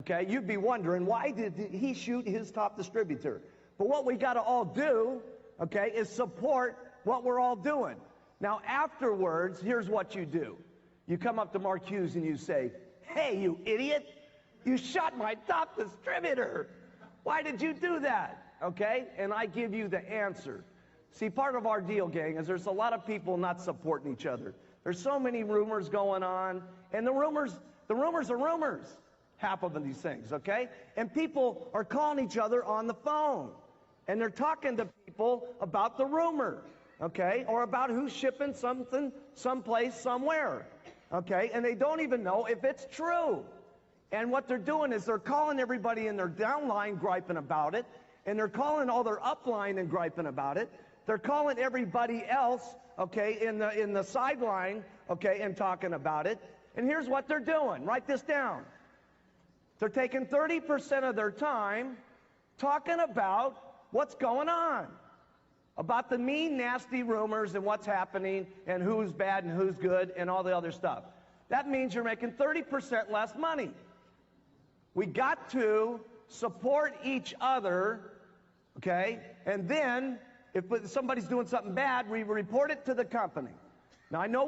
Okay, you'd be wondering, why did he shoot his top distributor? But what we got to all do, okay, is support what we're all doing. Now, afterwards, here's what you do. You come up to Mark Hughes and you say, hey, you idiot, you shot my top distributor. Why did you do that? Okay, and I give you the answer. See, part of our deal, gang, is there's a lot of people not supporting each other. There's so many rumors going on, and the rumors are rumors, half of these things, okay? And people are calling each other on the phone, and they're talking to people about the rumor, okay? Or about who's shipping something someplace, somewhere, okay? And they don't even know if it's true. And what they're doing is they're calling everybody in their downline griping about it, and they're calling all their upline and griping about it. They're calling everybody else, okay, in the sideline, okay, and talking about it. And here's what they're doing. Write this down. They're taking 30% of their time talking about what's going on, about the mean, nasty rumors and what's happening and who's bad and who's good and all the other stuff. That means you're making 30% less money. We got to support each other, okay? And then if somebody's doing something bad, we report it to the company. Now, I know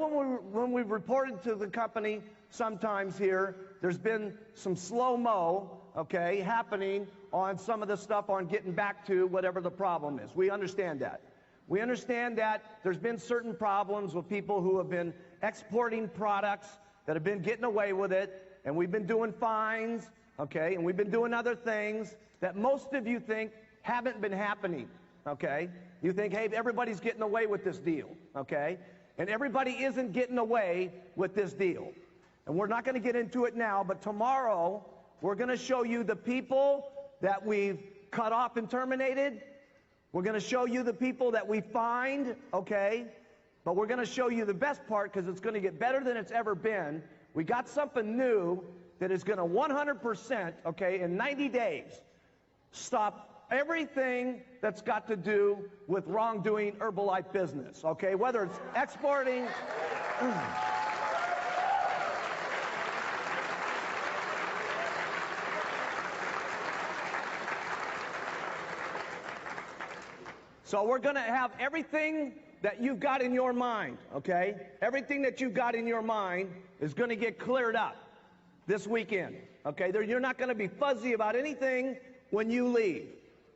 when we reported to the company sometimes here, there's been some slow-mo, okay, happening on some of the stuff on getting back to whatever the problem is. We understand that. We understand that there's been certain problems with people who have been exporting products that have been getting away with it, and we've been doing fines, okay, and we've been doing other things that most of you think haven't been happening, okay? You think, hey, everybody's getting away with this deal, okay? And everybody isn't getting away with this deal. And we're not going to get into it now, but tomorrow we're going to show you the people that we've cut off and terminated. We're going to show you the people that we fined, okay? But we're going to show you the best part because it's going to get better than it's ever been. We got something new that is going to 100%, okay, in 90 days, stop everything that's got to do with wrongdoing Herbalife business, okay? Whether it's exporting. So we're going to have everything that you've got in your mind, okay? Everything that you've got in your mind is going to get cleared up this weekend, okay? You're not going to be fuzzy about anything when you leave.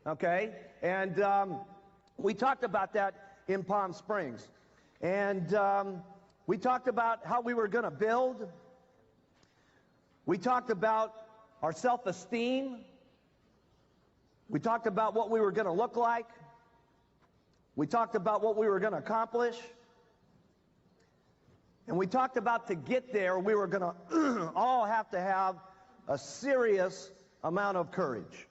Okay, and we talked about that in Palm Springs, and we talked about how we were going to build. We talked about our self-esteem. We talked about what we were going to look like. We talked about what we were going to accomplish, and we talked about to get there we were going to all have to have a serious amount of courage.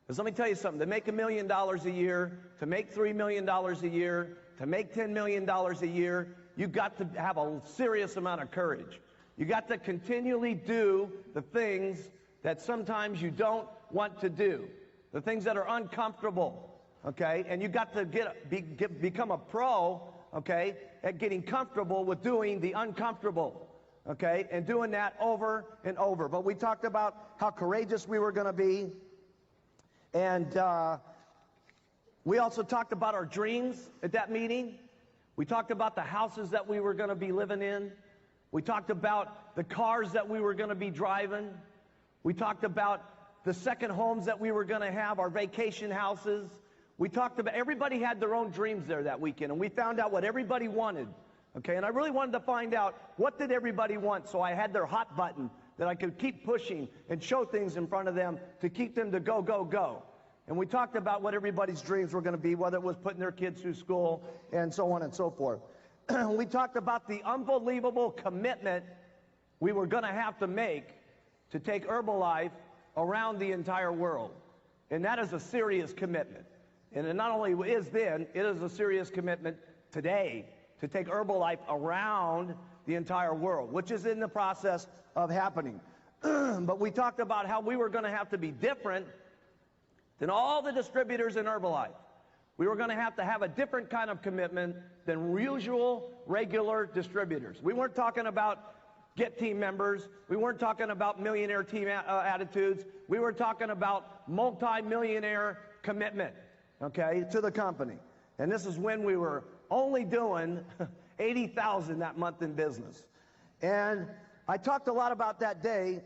Because let me tell you something, to make $1 million a year, to make $3 million a year, to make $10 million a year, you've got to have a serious amount of courage. You got to continually do the things that sometimes you don't want to do, the things that are uncomfortable, okay? And you got to become a pro, okay, at getting comfortable with doing the uncomfortable, okay, and doing that over and over. But we talked about how courageous we were going to be. And we also talked about our dreams at that meeting. We talked about the houses that we were going to be living in. We talked about the cars that we were going to be driving. We talked about the second homes that we were going to have, our vacation houses. We talked about, everybody had their own dreams there that weekend, and we found out what everybody wanted. Okay, and I really wanted to find out what did everybody want, so I had their hot button that I could keep pushing and show things in front of them to keep them to go, go, go. And we talked about what everybody's dreams were going to be, whether it was putting their kids through school and so on and so forth. We talked about the unbelievable commitment we were going to have to make to take Herbalife around the entire world. And that is a serious commitment. And it not only is then, it is a serious commitment today to take Herbalife around the entire world, which is in the process of happening. But we talked about how we were going to have to be different than all the distributors in Herbalife. We were going to have a different kind of commitment than usual, regular distributors. We weren't talking about get team members. We weren't talking about millionaire team attitudes. We were talking about multi-millionaire commitment, okay, to the company. And this is when we were only doing 80,000 that month in business. And I talked a lot about that day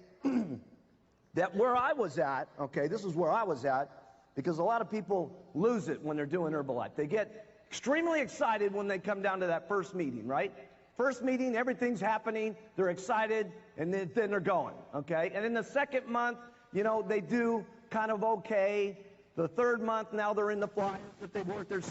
that where I was at, okay, this is where I was at, because a lot of people lose it when they're doing Herbalife. They get extremely excited when they come down to that first meeting, right? First meeting, everything's happening, they're excited, and then they're going, okay? And in the second month, you know, they do kind of okay. The third month, now they're in the flyers that they've worked their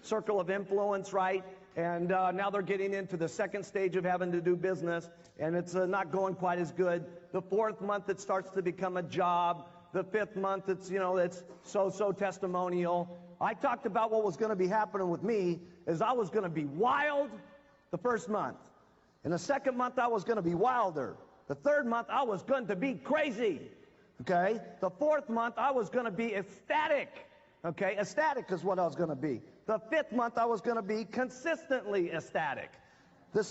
circle of influence, right? And now they're getting into the second stage of having to do business, and it's not going quite as good. The fourth month, it starts to become a job. The fifth month, it's, you know, it's so testimonial. I talked about what was going to be happening with me is I was going to be wild the first month. In the second month, I was going to be wilder. The third month, I was going to be crazy. Okay? The fourth month, I was going to be ecstatic. Okay? Ecstatic is what I was going to be. The fifth month, I was going to be consistently ecstatic. The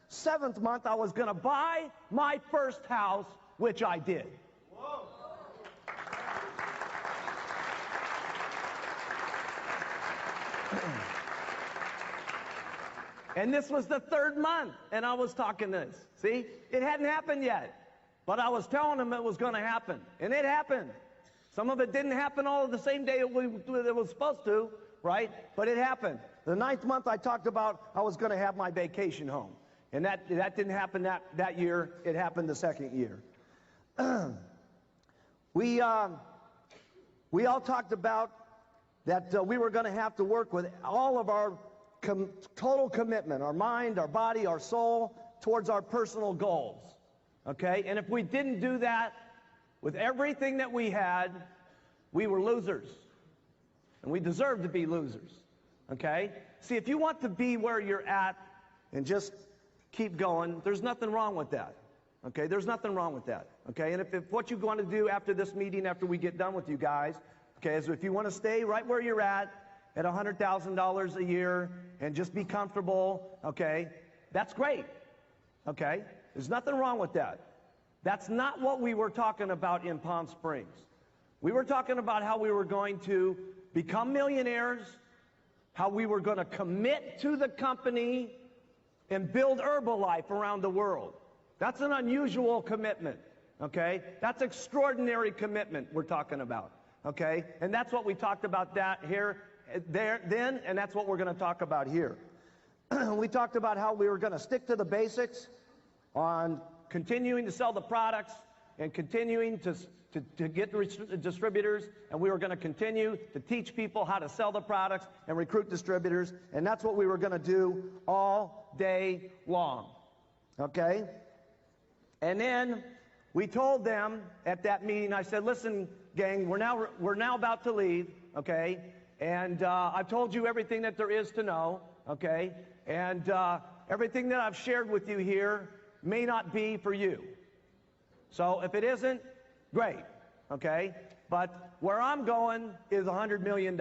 seventh month, I was going to buy my first house, which I did. Whoa. And this was the third month, and I was talking this. See? It hadn't happened yet. But I was telling them it was going to happen. And it happened. Some of it didn't happen all the same day it was supposed to, right? But it happened. The ninth month, I talked about I was going to have my vacation home. And that didn't happen that year. It happened the second year. We all talked about that we were going to have to work with all of our total commitment, our mind, our body, our soul, towards our personal goals. Okay? And if we didn't do that with everything that we had, we were losers. And we deserve to be losers. Okay? See, if you want to be where you're at and just keep going, there's nothing wrong with that. Okay? There's nothing wrong with that. Okay? And if what you want to do after this meeting, after we get done with you guys, okay, is if you want to stay right where you're at $100,000 a year and just be comfortable, okay, that's great. Okay? There's nothing wrong with that. That's not what we were talking about in Palm Springs. We were talking about how we were going to become millionaires, how we were going to commit to the company and build Herbalife around the world. That's an unusual commitment, okay? That's extraordinary commitment we're talking about, okay? And that's what we talked about then, and that's what we're going to talk about here. We talked about how we were going to stick to the basics on continuing to sell the products and continuing to get distributors, and we were going to continue to teach people how to sell the products and recruit distributors, and that's what we were going to do all day long, okay? And then we told them at that meeting, I said, listen, gang, we're now about to leave, okay? And I've told you everything that there is to know, okay? And everything that I've shared with you here may not be for you. So if it isn't, great, okay? But where I'm going is $100 million.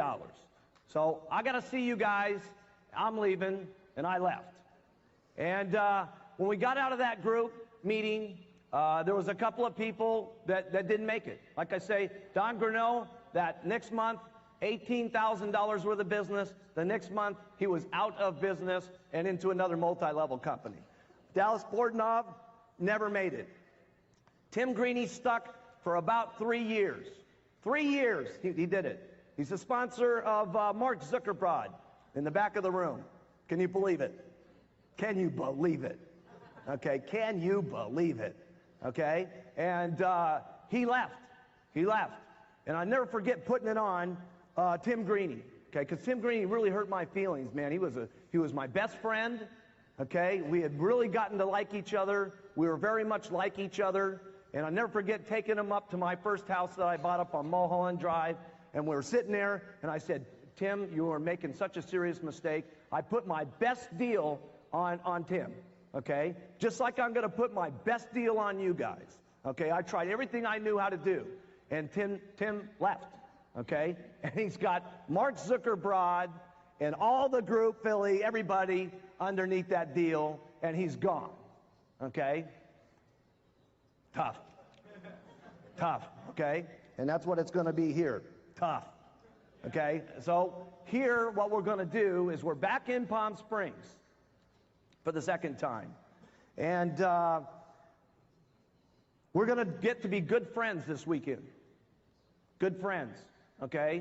So I got to see you guys. I'm leaving, and I left. And when we got out of that group meeting, there was a couple of people that didn't make it. Like I say, Don Grinnell, that next month, $18,000 worth of business. The next month, he was out of business and into another multi-level company. Dallas Bordenov never made it. Tim Greeny stuck for about 3 years. 3 years he did it. He's the sponsor of Mark Zuckerberg in the back of the room. Can you believe it? Can you believe it? Okay, can you believe it? Okay, and he left. He left. And I never forget putting it on Tim Greeny. Okay, because Tim Greeny really hurt my feelings, man. He was my best friend. Okay, we had really gotten to like each other. We were very much like each other. And I'll never forget taking him up to my first house that I bought up on Mulholland Drive. And we were sitting there, and I said, Tim, you are making such a serious mistake. I put my best deal on Tim, okay? Just like I'm going to put my best deal on you guys, okay? I tried everything I knew how to do. And Tim left, okay? And he's got Mark Zuckerberg and all the group, Philly, everybody underneath that deal, and he's gone, Okay? Tough. Tough, okay? And that's what it's going to be here. Tough. Okay? So here, what we're going to do is we're back in Palm Springs for the second time. And we're going to get to be good friends this weekend. Good friends, okay?